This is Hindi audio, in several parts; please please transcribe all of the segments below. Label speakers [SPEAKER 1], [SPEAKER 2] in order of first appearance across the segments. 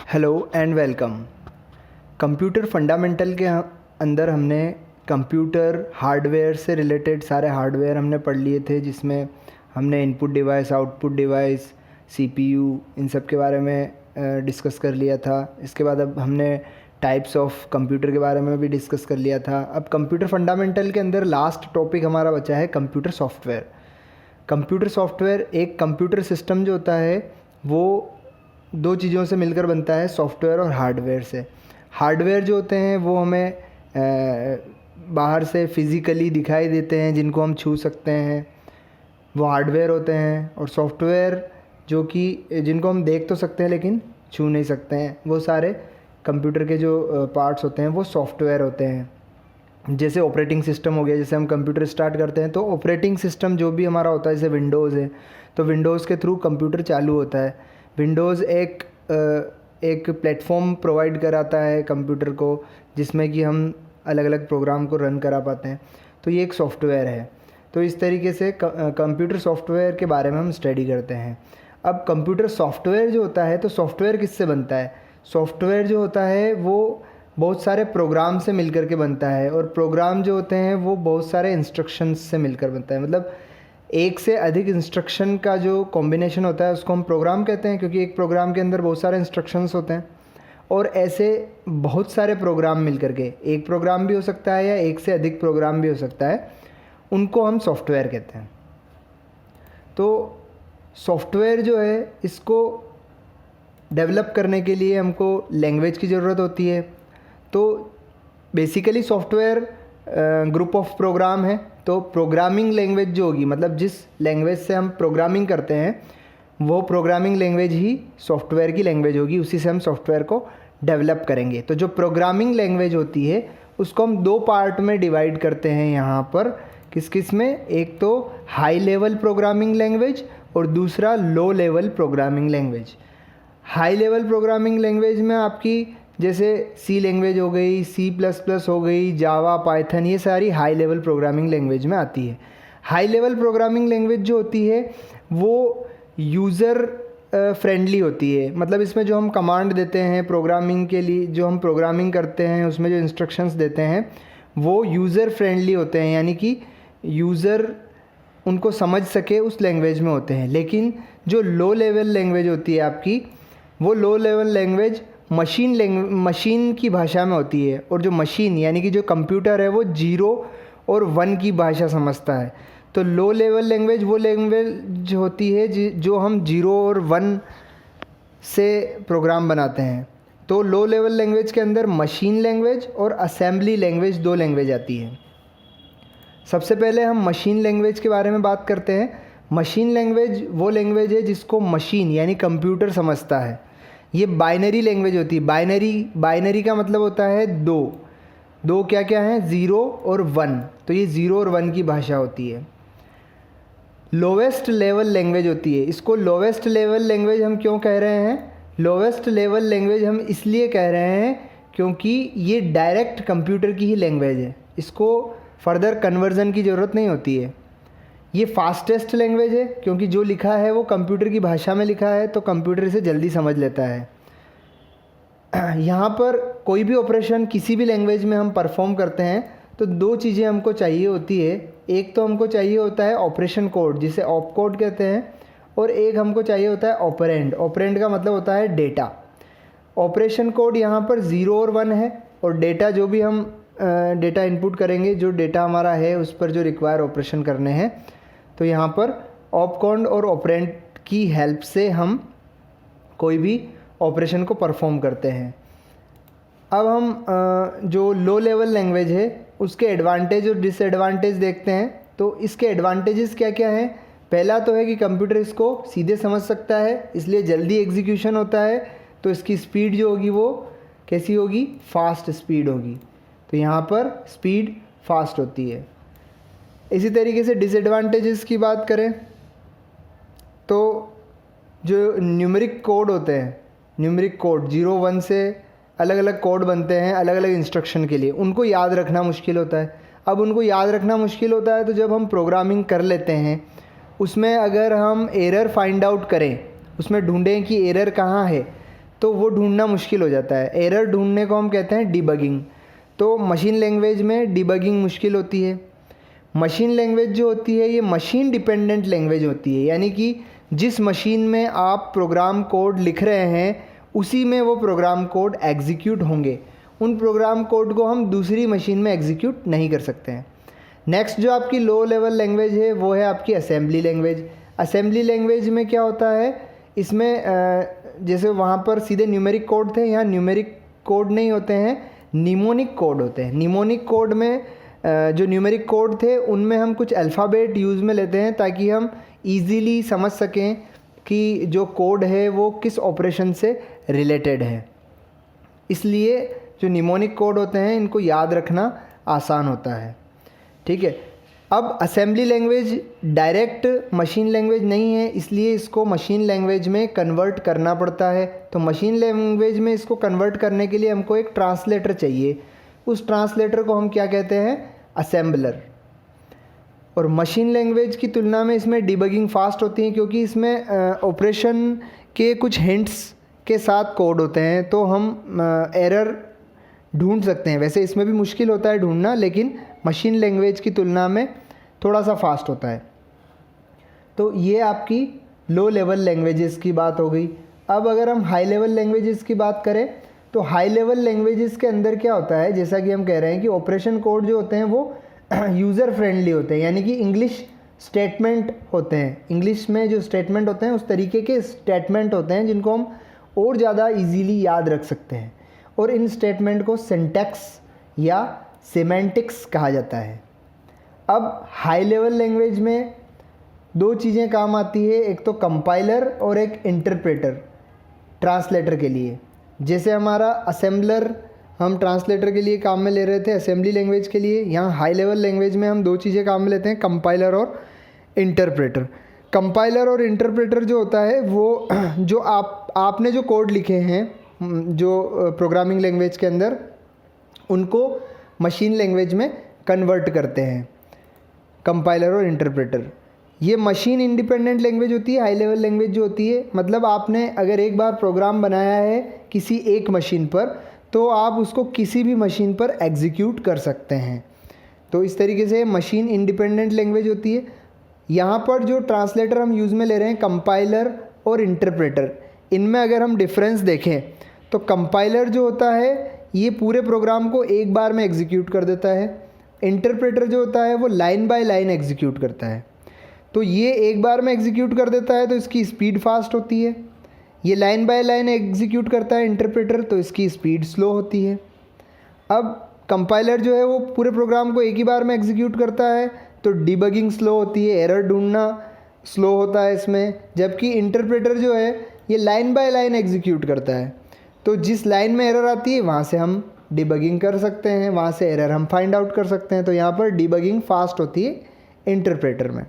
[SPEAKER 1] Hello and welcome. Computer fundamental के अंदर हमने कंप्यूटर हार्डवेयर से रिलेटेड सारे हार्डवेयर हमने पढ़ लिए थे, जिसमें हमने input device, output device, CPU, इन सब के बारे में डिस्कस कर लिया था। इसके बाद अब हमने टाइप्स ऑफ कंप्यूटर के बारे में भी डिस्कस कर लिया था। अब कंप्यूटर फंडामेंटल के अंदर लास्ट टॉपिक हमारा बचा है कंप्यूटर सॉफ्टवेयर। कंप्यूटर सॉफ्टवेयर एक कंप्यूटर सिस्टम जो होता है वो दो चीज़ों से मिलकर बनता है, सॉफ्टवेयर और हार्डवेयर से। हार्डवेयर जो होते हैं वो हमें बाहर से फिज़िकली दिखाई देते हैं, जिनको हम छू सकते हैं, वो हार्डवेयर होते हैं। और सॉफ्टवेयर जो कि जिनको हम देख तो सकते हैं लेकिन छू नहीं सकते हैं, वो सारे कंप्यूटर के जो पार्ट्स होते हैं वो सॉफ्टवेयर होते हैं। जैसे ऑपरेटिंग सिस्टम हो गया, जैसे हम कंप्यूटर स्टार्ट करते हैं तो ऑपरेटिंग सिस्टम जो भी हमारा होता है, जैसे विंडोज़ है तो विंडोज़ के थ्रू कंप्यूटर चालू होता है। विंडोज़ एक प्लेटफॉर्म प्रोवाइड कराता है कंप्यूटर को, जिसमें कि हम अलग अलग प्रोग्राम को रन करा पाते हैं, तो ये एक सॉफ्टवेयर है। तो इस तरीके से कंप्यूटर सॉफ्टवेयर के बारे में हम स्टडी करते हैं। अब कंप्यूटर सॉफ्टवेयर जो होता है, तो सॉफ्टवेयर किससे बनता है? सॉफ्टवेयर जो होता है वो बहुत सारे प्रोग्राम से मिलकर के बनता है, और प्रोग्राम जो होते हैं वो बहुत सारे इंस्ट्रक्शंस से मिलकर बनता है। मतलब एक से अधिक इंस्ट्रक्शन का जो कॉम्बिनेशन होता है उसको हम प्रोग्राम कहते हैं, क्योंकि एक प्रोग्राम के अंदर बहुत सारे इंस्ट्रक्शंस होते हैं। और ऐसे बहुत सारे प्रोग्राम मिलकर के, एक प्रोग्राम भी हो सकता है या एक से अधिक प्रोग्राम भी हो सकता है, उनको हम सॉफ्टवेयर कहते हैं। तो सॉफ्टवेयर जो है, इसको डेवलप करने के लिए हमको लैंग्वेज की ज़रूरत होती है। तो basically software group of program है। तो प्रोग्रामिंग लैंग्वेज जो होगी, मतलब जिस लैंग्वेज से हम प्रोग्रामिंग करते हैं वो प्रोग्रामिंग लैंग्वेज ही सॉफ्टवेयर की लैंग्वेज होगी, उसी से हम सॉफ्टवेयर को डेवलप करेंगे। तो जो प्रोग्रामिंग लैंग्वेज होती है उसको हम दो पार्ट में डिवाइड करते हैं यहाँ पर। किस किस में? एक तो हाई लेवल प्रोग्रामिंग लैंग्वेज और दूसरा low level programming language. High level programming language में आपकी जैसे सी लैंग्वेज हो गई, C++ हो गई, जावा, पाइथन, ये सारी हाई लेवल प्रोग्रामिंग लैंग्वेज में आती है। हाई लेवल प्रोग्रामिंग लैंग्वेज जो होती है वो यूज़र फ्रेंडली होती है। मतलब इसमें जो हम कमांड देते हैं प्रोग्रामिंग के लिए, जो हम प्रोग्रामिंग करते हैं उसमें जो इंस्ट्रक्शंस देते हैं वो यूज़र फ्रेंडली होते हैं, यानी कि यूज़र उनको समझ सके उस लैंग्वेज में होते हैं। लेकिन जो लो लेवल लैंग्वेज होती है आपकी, वो लो लेवल लैंग्वेज मशीन की भाषा में होती है। और जो मशीन यानी कि जो कंप्यूटर है वो 0 और 1 की भाषा समझता है। तो लो लेवल लैंग्वेज वो लैंग्वेज होती है जो हम 0 और 1 से प्रोग्राम बनाते हैं। तो लो लेवल लैंग्वेज के अंदर मशीन लैंग्वेज और असेंबली लैंग्वेज, दो लैंग्वेज आती है। सबसे पहले हम मशीन लैंग्वेज के बारे में बात करते हैं। मशीन लैंग्वेज वो लैंग्वेज है जिसको मशीन यानी कंप्यूटर समझता है। ये बाइनरी लैंग्वेज होती है। बाइनरी का मतलब होता है दो क्या क्या है? 0 और 1। तो ये 0 और 1 की भाषा होती है। लोवेस्ट लेवल लैंग्वेज होती है। इसको लोवेस्ट लेवल लैंग्वेज हम क्यों कह रहे हैं? लोवेस्ट लेवल लैंग्वेज हम इसलिए कह रहे हैं क्योंकि ये डायरेक्ट कंप्यूटर की ही लैंग्वेज है, इसको फर्दर कन्वर्जन की ज़रूरत नहीं होती है। ये फास्टेस्ट लैंग्वेज है क्योंकि जो लिखा है वो कंप्यूटर की भाषा में लिखा है, तो कंप्यूटर इसे जल्दी समझ लेता है। यहाँ पर कोई भी ऑपरेशन किसी भी लैंग्वेज में हम परफॉर्म करते हैं तो दो चीज़ें हमको चाहिए होती है। एक तो हमको चाहिए होता है ऑपरेशन कोड, जिसे ऑप कोड कहते हैं, और एक हमको चाहिए होता है ऑपरेंड। ऑपरेंड का मतलब होता है डेटा। ऑपरेशन कोड यहाँ पर 0 और 1 है, और डेटा जो भी हम डेटा इनपुट करेंगे, जो डेटा हमारा है उस पर जो रिक्वायर ऑपरेशन करने हैं, तो यहाँ पर ऑप कोड और ऑपरेंड की हेल्प से हम कोई भी ऑपरेशन को परफॉर्म करते हैं। अब हम जो लो लेवल लैंग्वेज है उसके एडवांटेज और डिसएडवांटेज देखते हैं। तो इसके एडवांटेजेस क्या क्या हैं? पहला तो है कि कंप्यूटर इसको सीधे समझ सकता है, इसलिए जल्दी एग्जीक्यूशन होता है। तो इसकी स्पीड जो होगी वो कैसी होगी? फास्ट स्पीड होगी। तो यहाँ पर स्पीड फास्ट होती है। इसी तरीके से डिसएडवांटेजेस की बात करें तो जो न्यूमेरिक कोड होते हैं, न्यूमेरिक कोड 0 1 से अलग अलग कोड बनते हैं अलग अलग इंस्ट्रक्शन के लिए, उनको याद रखना मुश्किल होता है। अब उनको याद रखना मुश्किल होता है तो जब हम प्रोग्रामिंग कर लेते हैं उसमें अगर हम एरर फाइंड आउट करें, उसमें ढूंढें कि एरर कहाँ है, तो वो ढूंढना मुश्किल हो जाता है। एरर ढूंढने को हम कहते हैं डिबगिंग। तो मशीन लैंग्वेज में डिबगिंग मुश्किल होती है। मशीन लैंग्वेज जो होती है ये मशीन डिपेंडेंट लैंग्वेज होती है, यानी कि जिस मशीन में आप प्रोग्राम कोड लिख रहे हैं उसी में वो प्रोग्राम कोड एग्जीक्यूट होंगे। उन प्रोग्राम कोड को हम दूसरी मशीन में एग्जीक्यूट नहीं कर सकते हैं। नेक्स्ट जो आपकी लो लेवल लैंग्वेज है वो है आपकी असेंबली लैंग्वेज। असेंबली लैंग्वेज में क्या होता है, इसमें जैसे वहाँ पर सीधे न्यूमेरिक कोड थे, यहाँ न्यूमेरिक कोड नहीं होते हैं, निमोनिक कोड होते हैं। निमोनिक कोड में जो न्यूमेरिक कोड थे उनमें हम कुछ अल्फ़ाबेट यूज़ में लेते हैं ताकि हम ईज़िली समझ सकें कि जो कोड है वो किस ऑपरेशन से रिलेटेड है। इसलिए जो निमोनिक कोड होते हैं इनको याद रखना आसान होता है। ठीक है। अब assembly language direct machine language नहीं है, इसलिए इसको मशीन लैंग्वेज में कन्वर्ट करना पड़ता है। तो मशीन लैंग्वेज में इसको कन्वर्ट करने के लिए हमको एक ट्रांसलेटर चाहिए। उस ट्रांसलेटर को हम क्या कहते हैं, असेंबलर। और मशीन लैंग्वेज की तुलना में इसमें डिबगिंग फास्ट होती है क्योंकि इसमें ऑपरेशन के कुछ हिंट्स के साथ कोड होते हैं, तो हम एरर ढूंढ सकते हैं। वैसे इसमें भी मुश्किल होता है ढूंढना, लेकिन मशीन लैंग्वेज की तुलना में थोड़ा सा फास्ट होता है। तो ये आपकी लो लेवल लैंग्वेजेस की बात हो गई। अब अगर हम हाई लेवल लैंग्वेजेस की बात करें तो हाई लेवल लैंग्वेजेस के अंदर क्या होता है, जैसा कि हम कह रहे हैं कि ऑपरेशन कोड जो होते हैं वो यूज़र फ्रेंडली होते हैं, यानी कि इंग्लिश स्टेटमेंट होते हैं। इंग्लिश में जो स्टेटमेंट होते हैं उस तरीके के स्टेटमेंट होते हैं जिनको हम और ज़्यादा इजीली याद रख सकते हैं। और इन स्टेटमेंट को सिंटैक्स या सेमेंटिक्स कहा जाता है। अब हाई लेवल लैंग्वेज में दो चीज़ें काम आती है, एक तो कंपाइलर और एक इंटरप्रेटर ट्रांसलेटर के लिए। जैसे हमारा असेंबलर हम ट्रांसलेटर के लिए काम में ले रहे थे असेंबली लैंग्वेज के लिए, यहाँ हाई लेवल लैंग्वेज में हम दो चीज़ें काम में लेते हैं, कंपाइलर और इंटरप्रेटर। कंपाइलर और इंटरप्रेटर जो होता है वो जो आपने जो कोड लिखे हैं जो प्रोग्रामिंग लैंग्वेज के अंदर, उनको मशीन लैंग्वेज में कन्वर्ट करते हैं कंपाइलर और इंटरप्रेटर। ये मशीन इंडिपेंडेंट लैंग्वेज होती है हाई लेवल लैंग्वेज जो होती है। मतलब आपने अगर एक बार प्रोग्राम बनाया है किसी एक मशीन पर तो आप उसको किसी भी मशीन पर एग्जीक्यूट कर सकते हैं। तो इस तरीके से मशीन इंडिपेंडेंट लैंग्वेज होती है। यहाँ पर जो ट्रांसलेटर हम यूज़ में ले रहे हैं कंपाइलर और इंटरप्रेटर, इनमें अगर हम डिफरेंस देखें तो कंपाइलर जो होता है ये पूरे प्रोग्राम को एक बार में एग्जीक्यूट कर देता है। इंटरप्रेटर जो होता है वो लाइन बाय लाइन एग्जीक्यूट करता है। तो ये एक बार में एग्जीक्यूट कर देता है तो इसकी स्पीड फास्ट होती है। ये लाइन बाय लाइन एग्जीक्यूट करता है इंटरप्रेटर, तो इसकी स्पीड स्लो होती है। अब कंपाइलर जो है वो पूरे प्रोग्राम को एक ही बार में एग्जीक्यूट करता है तो डिबगिंग स्लो होती है, एरर ढूंढना स्लो होता है इसमें। जबकि इंटरप्रेटर जो है ये लाइन बाय लाइन एग्जीक्यूट करता है, तो जिस लाइन में एरर आती है वहाँ से हम डिबगिंग कर सकते हैं, वहाँ से एरर हम फाइंड आउट कर सकते हैं। तो यहाँ पर डिबगिंग फास्ट होती है इंटरप्रेटर में।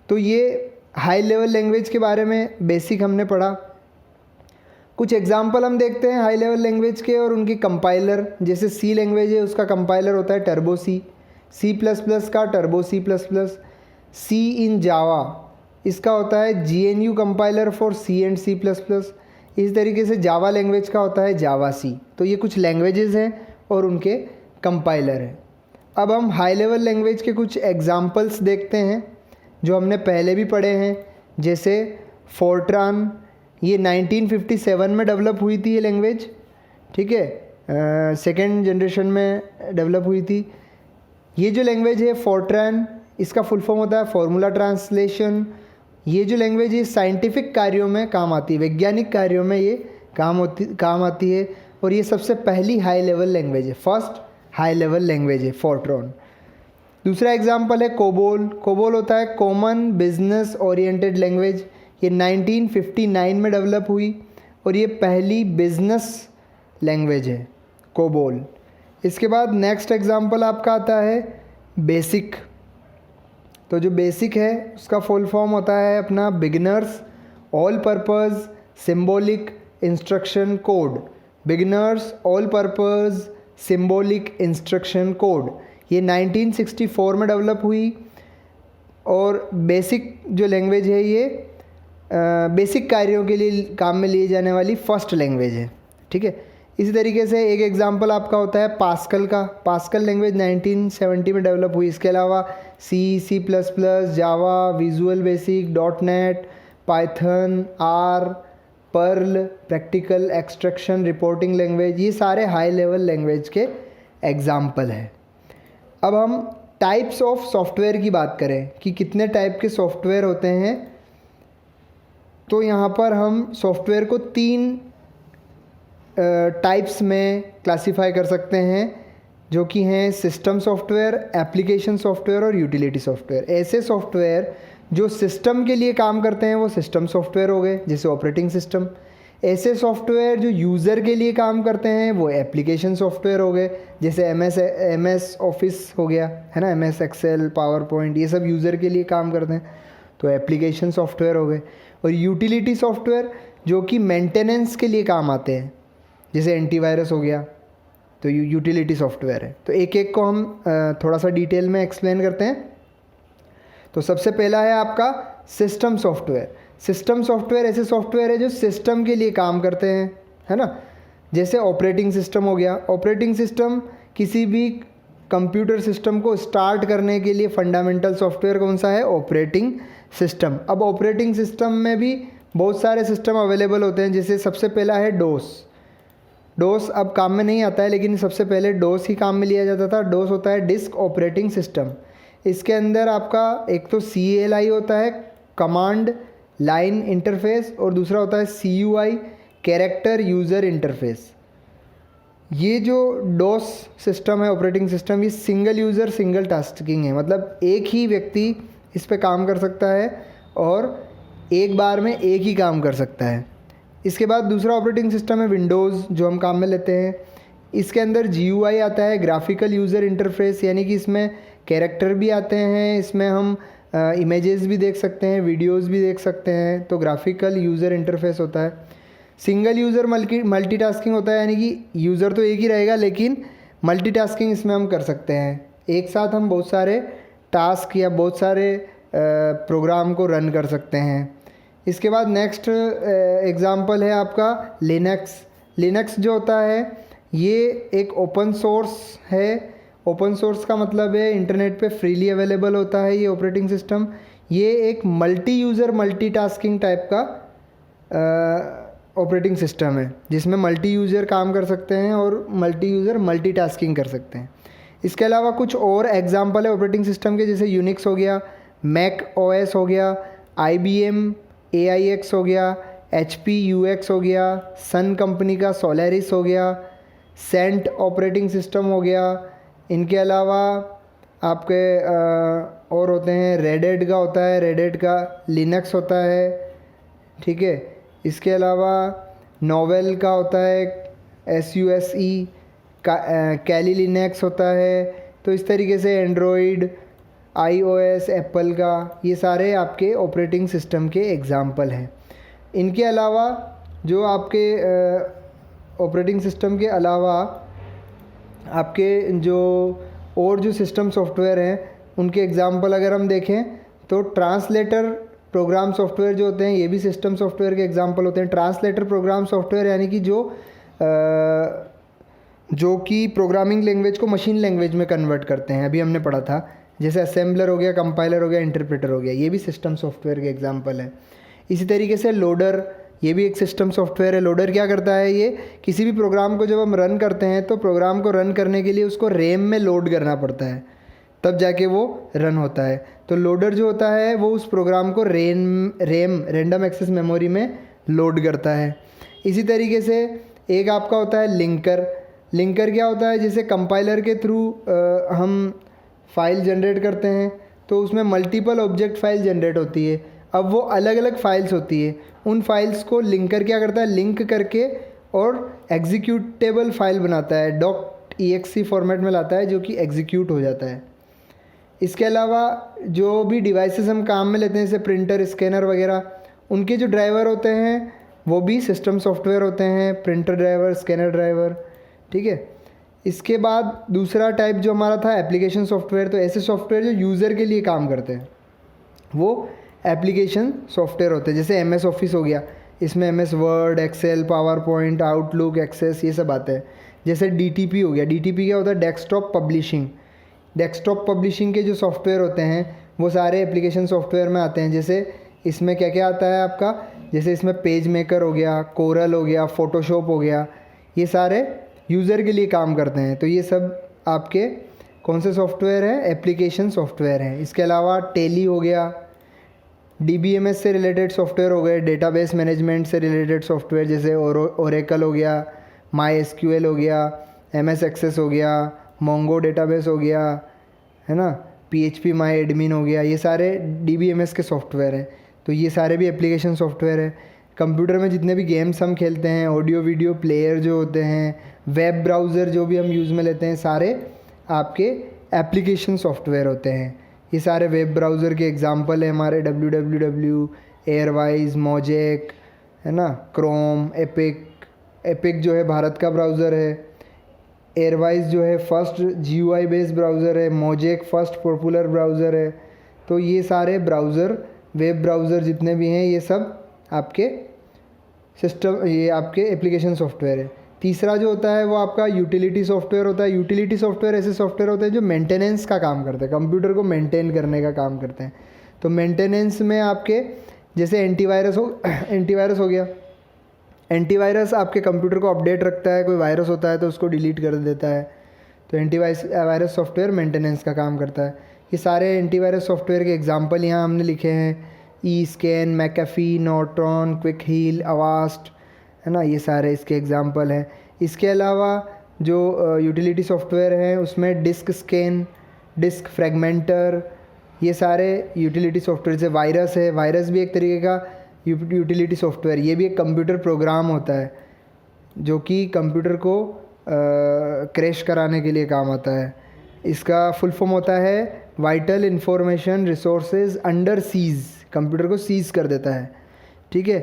[SPEAKER 1] तो ये हाई लेवल लैंग्वेज के बारे में बेसिक हमने पढ़ा। कुछ एग्जाम्पल हम देखते हैं हाई लेवल लैंग्वेज के और उनकी कंपाइलर। जैसे सी लैंग्वेज है उसका कंपाइलर होता है टर्बो सी, C++ का टर्बो C++, सी इन जावा इसका होता है GNU compiler for C and C++। इस तरीके से जावा लैंग्वेज का होता है जावा सी। तो ये कुछ लैंग्वेजेस हैं और उनके कंपाइलर हैं। अब हम हाई लेवल लैंग्वेज के कुछ एग्जाम्पल्स देखते हैं जो हमने पहले भी पढ़े हैं। जैसे फोर्ट्रान, ये 1957 में डेवलप हुई थी ये लैंग्वेज, ठीक है, सेकेंड जनरेशन में डेवलप हुई थी। ये जो लैंग्वेज है फोर्ट्रान, इसका फुल फॉर्म होता है फॉर्मूला ट्रांसलेशन। ये जो लैंग्वेज है साइंटिफिक कार्यों में काम आती है, वैज्ञानिक कार्यों में ये काम आती है। और ये सबसे पहली हाई लेवल लैंग्वेज है, फर्स्ट हाई लेवल लैंग्वेज है फोर्ट्रॉन। दूसरा एग्जांपल है कोबोल। कोबोल होता है कॉमन बिजनेस ओरिएंटेड लैंग्वेज। ये 1959 में डेवलप हुई और ये पहली बिजनेस लैंग्वेज है कोबोल। इसके बाद नेक्स्ट एग्जांपल आपका आता है बेसिक। तो जो बेसिक है उसका फुल फॉर्म होता है अपना beginners all purpose symbolic instruction code. Beginners all purpose symbolic instruction code, ये 1964 में डेवलप हुई। और बेसिक जो लैंग्वेज है ये बेसिक कार्यों के लिए काम में लिए जाने वाली फर्स्ट लैंग्वेज है, ठीक है। इसी तरीके से एक एग्जांपल आपका होता है पास्कल का। पास्कल लैंग्वेज 1970 में डेवलप हुई। इसके अलावा C plus plus, Java, Visual Basic, .NET, Python, R, Perl, practical, extraction, reporting language, ये सारे हाई लेवल लैंग्वेज के एग्जाम्पल हैं। अब हम टाइप्स ऑफ सॉफ्टवेयर की बात करें कि कितने टाइप के सॉफ्टवेयर होते हैं, तो यहाँ पर हम सॉफ्टवेयर को 3 टाइप्स में क्लासिफाई कर सकते हैं, जो कि हैं सिस्टम सॉफ्टवेयर, एप्लीकेशन सॉफ्टवेयर और यूटिलिटी सॉफ्टवेयर। ऐसे सॉफ्टवेयर जो सिस्टम के लिए काम करते हैं वो सिस्टम सॉफ्टवेयर हो गए, जैसे ऑपरेटिंग सिस्टम। ऐसे सॉफ्टवेयर जो यूज़र के लिए काम करते हैं वो एप्लीकेशन सॉफ्टवेयर हो गए, जैसे एमएस ऑफिस हो गया, है ना, MS एक्सेल, पावर पॉइंट, ये सब यूज़र के लिए काम करते हैं तो एप्लीकेशन सॉफ्टवेयर हो गए। और यूटिलिटी सॉफ्टवेयर जो कि मेंटेनेंस के लिए काम आते हैं, जैसे एंटीवायरस हो गया, तो यूटिलिटी सॉफ्टवेयर है। तो एक एक को हम थोड़ा सा डिटेल में एक्सप्लेन करते हैं। तो सबसे पहला है आपका सिस्टम सॉफ्टवेयर। सिस्टम सॉफ्टवेयर ऐसे सॉफ्टवेयर है जो सिस्टम के लिए काम करते हैं, है ना, जैसे ऑपरेटिंग सिस्टम हो गया। ऑपरेटिंग सिस्टम किसी भी कंप्यूटर सिस्टम को स्टार्ट करने के लिए फंडामेंटल सॉफ्टवेयर कौन सा है? Operating system. अब ऑपरेटिंग सिस्टम में भी बहुत सारे सिस्टम अवेलेबल होते हैं, जैसे सबसे पहला है डोस अब काम में नहीं आता है, लेकिन सबसे पहले डोस ही काम में लिया जाता था। डोस होता है डिस्क ऑपरेटिंग सिस्टम। इसके अंदर आपका एक तो CLI होता है, कमांड लाइन इंटरफेस, और दूसरा होता है CUI, कैरेक्टर यूज़र इंटरफेस। ये जो डोस सिस्टम है, ऑपरेटिंग सिस्टम, ये सिंगल यूज़र सिंगल टास्किंग है, मतलब एक ही व्यक्ति इस पे काम कर सकता है और एक बार में एक ही काम कर सकता है। इसके बाद दूसरा ऑपरेटिंग सिस्टम है विंडोज़, जो हम काम में लेते हैं। इसके अंदर GUI आता है, ग्राफिकल यूज़र इंटरफेस, यानी कि इसमें कैरेक्टर भी आते हैं, इसमें हम इमेजेस भी देख सकते हैं, वीडियोस भी देख सकते हैं, तो ग्राफिकल यूज़र इंटरफेस होता है। सिंगल यूज़र मल्टीटास्किंग होता है, यानी कि यूज़र तो एक ही रहेगा लेकिन मल्टीटास्किंग इसमें हम कर सकते हैं, एक साथ हम बहुत सारे टास्क या बहुत सारे प्रोग्राम को रन कर सकते हैं। इसके बाद नेक्स्ट एग्ज़ाम्पल है आपका लिनक्स जो होता है ये एक ओपन सोर्स है। ओपन सोर्स का मतलब है इंटरनेट पे फ्रीली अवेलेबल होता है ये ऑपरेटिंग सिस्टम। ये एक मल्टी यूज़र मल्टीटास्किंग टाइप का ऑपरेटिंग सिस्टम है, जिसमें मल्टी यूज़र काम कर सकते हैं और मल्टी यूज़र मल्टीटास्किंग कर सकते हैं। इसके अलावा कुछ और एग्जांपल है ऑपरेटिंग सिस्टम के, जैसे यूनिक्स हो गया, मैक OS हो गया, IBM AIX हो गया, HP UX हो गया, सन कंपनी का सोलारिस हो गया, सेंट ऑपरेटिंग सिस्टम हो गया। इनके अलावा आपके और होते हैं, रेड का होता है, रेड का लिनक्स होता है, ठीक है। इसके अलावा नोवेल का होता है SUSE का, कैली लिनक्स होता है। तो इस तरीके से एंड्रॉयड, iOS, एप्पल का, ये सारे आपके ऑपरेटिंग सिस्टम के एग्जाम्पल हैं। इनके अलावा जो आपके ऑपरेटिंग सिस्टम के अलावा आपके जो और जो सिस्टम सॉफ्टवेयर हैं उनके एग्जाम्पल अगर हम देखें तो ट्रांसलेटर प्रोग्राम सॉफ्टवेयर जो होते हैं ये भी सिस्टम सॉफ्टवेयर के एग्जाम्पल होते हैं। ट्रांसलेटर प्रोग्राम सॉफ्टवेयर यानी कि जो कि प्रोग्रामिंग लैंग्वेज को मशीन लैंग्वेज में कन्वर्ट करते हैं, अभी हमने पढ़ा था, जैसे असेंबलर हो गया, कंपाइलर हो गया, इंटरप्रेटर हो गया, ये भी सिस्टम सॉफ्टवेयर के एग्जाम्पल है। इसी तरीके से लोडर, ये भी एक सिस्टम सॉफ्टवेयर है। लोडर क्या करता है, ये किसी भी प्रोग्राम को जब हम रन करते हैं तो प्रोग्राम को रन करने के लिए उसको रैम में लोड करना पड़ता है, तब जाके वो रन होता है। तो लोडर जो होता है वो उस प्रोग्राम को रैंडम एक्सेस मेमोरी में लोड करता है। इसी तरीके से एक आपका होता है लिंकर क्या होता है, जैसे कंपाइलर के थ्रू हम फाइल जनरेट करते हैं तो उसमें मल्टीपल ऑब्जेक्ट फाइल जनरेट होती है। अब वो अलग अलग फाइल्स होती है, उन फाइल्स को लिंकर क्या करता है, लिंक करके और एग्जीक्यूटेबल फाइल बनाता है, .exe फॉर्मेट में लाता है जो कि एग्जीक्यूट हो जाता है। इसके अलावा जो भी डिवाइसेस हम काम में लेते हैं जैसे प्रिंटर, स्कैनर वगैरह, उनके जो ड्राइवर होते हैं वो भी सिस्टम सॉफ्टवेयर होते हैं, प्रिंटर ड्राइवर, स्कैनर ड्राइवर, ठीक है। इसके बाद दूसरा टाइप जो हमारा था एप्लीकेशन सॉफ्टवेयर। तो ऐसे सॉफ्टवेयर जो यूज़र के लिए काम करते हैं वो एप्लीकेशन सॉफ्टवेयर होते हैं, जैसे एमएस ऑफिस हो गया, इसमें MS Word, Excel, PowerPoint, Outlook, Access, ये सब आते हैं। जैसे डीटीपी हो गया, डीटीपी क्या होता है, डेस्कटॉप पब्लिशिंग। डेस्कटॉप पब्लिशिंग के जो सॉफ्टवेयर होते हैं वो सारे एप्लीकेशन सॉफ्टवेयर में आते हैं। जैसे इसमें क्या क्या आता है आपका, जैसे इसमें पेज मेकर हो गया, कोरल हो गया, फ़ोटोशॉप हो गया, ये सारे यूज़र के लिए काम करते हैं। तो ये सब आपके कौन से सॉफ्टवेयर हैं, एप्लीकेशन सॉफ्टवेयर हैं। इसके अलावा टेली हो गया, डीबीएमएस से रिलेटेड सॉफ्टवेयर हो गए, डेटाबेस मैनेजमेंट से रिलेटेड सॉफ्टवेयर जैसे ओरेकल हो गया, माई एसक्यूएल हो गया, एमएस एक्सेस हो गया, मोंगो डेटाबेस हो गया, है ना, पीएचपी माई एडमिन हो गया, ये सारे डीबीएमएस के सॉफ्टवेयर हैं। तो ये सारे भी एप्लीकेशन सॉफ्टवेयर है। कंप्यूटर में जितने भी गेम्स हम खेलते हैं, ऑडियो वीडियो प्लेयर जो होते हैं, वेब ब्राउज़र जो भी हम यूज़ में लेते हैं, सारे आपके एप्लीकेशन सॉफ्टवेयर होते हैं। ये सारे वेब ब्राउज़र के एग्जांपल है हमारे www, एयरवाइज, मोजेक, है ना, क्रोम, एपिक जो है भारत का ब्राउज़र है, एयरवाइज जो है फर्स्ट GUI बेस्ड ब्राउज़र है, मोजेक फर्स्ट पॉपुलर ब्राउज़र है। तो ये सारे ब्राउज़र, वेब ब्राउज़र जितने भी हैं, ये सब आपके सिस्टम, ये आपके एप्लीकेशन सॉफ्टवेयर है। तीसरा जो होता है वो आपका यूटिलिटी सॉफ्टवेयर होता है। यूटिलिटी सॉफ्टवेयर ऐसे सॉफ्टवेयर होते हैं जो मेंटेनेंस का काम करते हैं, कंप्यूटर को मेंटेन करने का काम करते हैं। तो मेंटेनेंस में आपके जैसे एंटीवायरस हो गया। एंटीवायरस आपके कंप्यूटर को अपडेट रखता है, कोई वायरस होता है तो उसको डिलीट कर देता है। तो एंटीवायरस सॉफ्टवेयर मेंटेनेंस का काम करता है। ये सारे एंटीवायरस सॉफ्टवेयर के एग्जांपल यहाँ हमने लिखे हैं, eScan, McAfee, Norton, Quick Heal, Avast, है ना, ये सारे इसके एग्जांपल हैं। इसके अलावा जो यूटिलिटी सॉफ्टवेयर हैं उसमें डिस्क स्कैन, डिस्क फ्रेगमेंटर, ये सारे यूटिलिटी सॉफ्टवेयर। जैसे वायरस है, वायरस भी एक तरीके का यूटिलिटी सॉफ्टवेयर, ये भी एक कंप्यूटर प्रोग्राम होता है जो कि कंप्यूटर को क्रैश कराने के लिए काम आता है। इसका फुल फॉर्म होता है vital information resources under seize, computer को सीज कर देता है। ठीक है,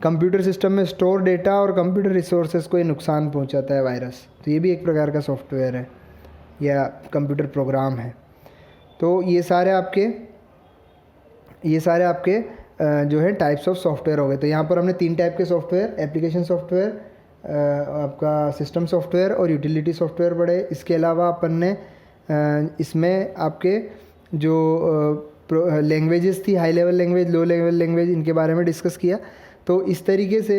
[SPEAKER 1] कंप्यूटर सिस्टम में स्टोर डेटा और कंप्यूटर रिसोर्सेज को ये नुकसान पहुंचाता है वायरस। तो ये भी एक प्रकार का सॉफ्टवेयर है या कंप्यूटर प्रोग्राम है। तो ये सारे आपके जो है टाइप्स ऑफ सॉफ्टवेयर हो गए। तो यहाँ पर हमने 3 टाइप के सॉफ्टवेयर, एप्लीकेशन सॉफ्टवेयर, आपका सिस्टम सॉफ्टवेयर और यूटिलिटी सॉफ्टवेयर पढ़े। इसके अलावा अपन ने इसमें आपके जो लैंग्वेजेस थी, high level language, low level language, इनके बारे में डिस्कस किया। तो इस तरीके से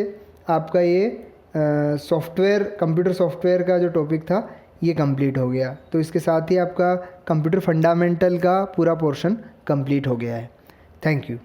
[SPEAKER 1] आपका ये सॉफ्टवेयर, कंप्यूटर सॉफ्टवेयर का जो टॉपिक था ये कंप्लीट हो गया। तो इसके साथ ही आपका कंप्यूटर फंडामेंटल का पूरा पोर्शन कंप्लीट हो गया है। Thank you.